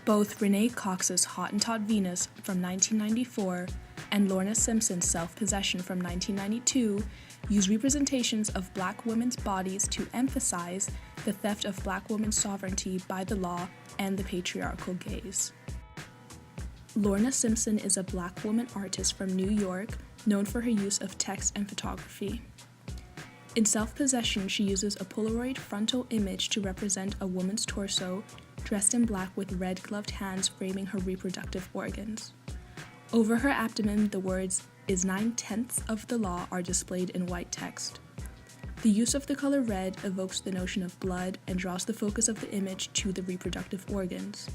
Both Renee Cox's Hottentot Venus from 1994 and Lorna Simpson's Self-Possession from 1992 use representations of Black women's bodies to emphasize the theft of Black women's sovereignty by the law and the patriarchal gaze. Lorna Simpson is a Black woman artist from New York, known for her use of text and photography. In Self-Possession, she uses a Polaroid frontal image to represent a woman's torso, dressed in black with red-gloved hands framing her reproductive organs. Over her abdomen, the words, "is 9/10 of the law" are displayed in white text. The use of the color red evokes the notion of blood and draws the focus of the image to the reproductive organs.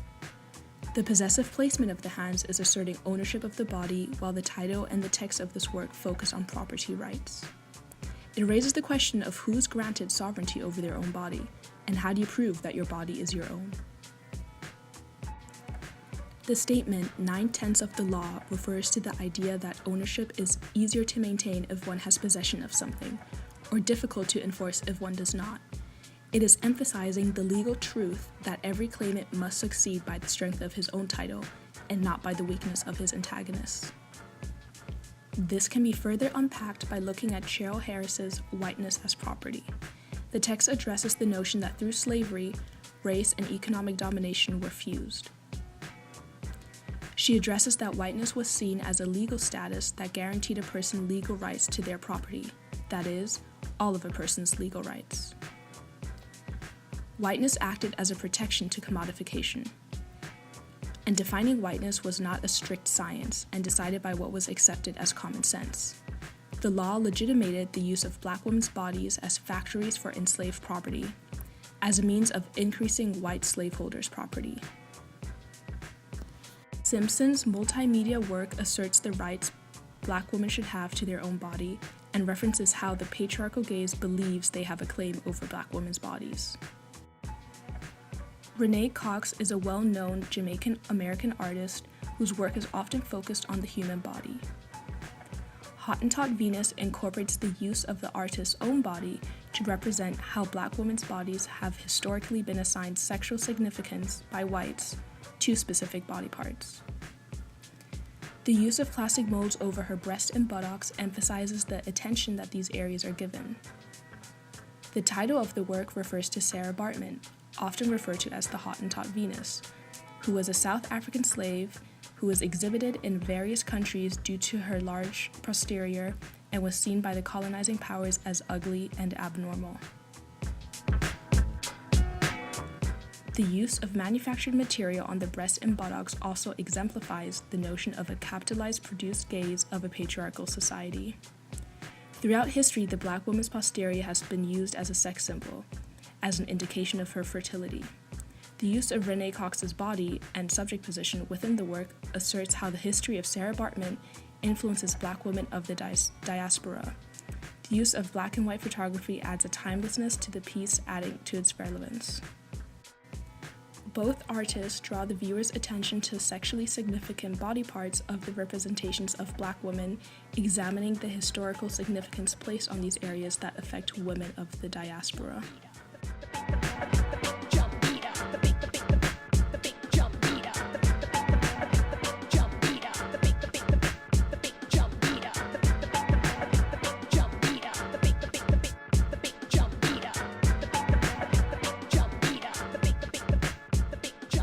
The possessive placement of the hands is asserting ownership of the body, while the title and the text of this work focus on property rights. It raises the question of who's granted sovereignty over their own body, and how do you prove that your body is your own? The statement, 9/10 of the law, refers to the idea that ownership is easier to maintain if one has possession of something, or difficult to enforce if one does not. It is emphasizing the legal truth that every claimant must succeed by the strength of his own title, and not by the weakness of his antagonists. This can be further unpacked by looking at Cheryl Harris's Whiteness as Property. The text addresses the notion that through slavery, race and economic domination were fused. She addresses that whiteness was seen as a legal status that guaranteed a person legal rights to their property, that is, all of a person's legal rights. Whiteness acted as a protection to commodification. And defining whiteness was not a strict science and decided by what was accepted as common sense. The law legitimated the use of Black women's bodies as factories for enslaved property, as a means of increasing white slaveholders' property. Simpson's multimedia work asserts the rights Black women should have to their own body and references how the patriarchal gaze believes they have a claim over Black women's bodies. Renee Cox is a well-known Jamaican-American artist whose work is often focused on the human body. Hottentot Venus incorporates the use of the artist's own body to represent how Black women's bodies have historically been assigned sexual significance by whites to specific body parts. The use of plastic molds over her breast and buttocks emphasizes the attention that these areas are given. The title of the work refers to Sarah Bartman, often referred to as the Hottentot Venus, who was a South African slave who was exhibited in various countries due to her large posterior and was seen by the colonizing powers as ugly and abnormal. The use of manufactured material on the breast and buttocks also exemplifies the notion of a capitalized produced gaze of a patriarchal society. Throughout history, the Black woman's posterior has been used as a sex symbol, as an indication of her fertility. The use of Renee Cox's body and subject position within the work asserts how the history of Sarah Bartman influences Black women of the diaspora. The use of black and white photography adds a timelessness to the piece, adding to its relevance. Both artists draw the viewer's attention to sexually significant body parts of the representations of Black women, examining the historical significance placed on these areas that affect women of the diaspora.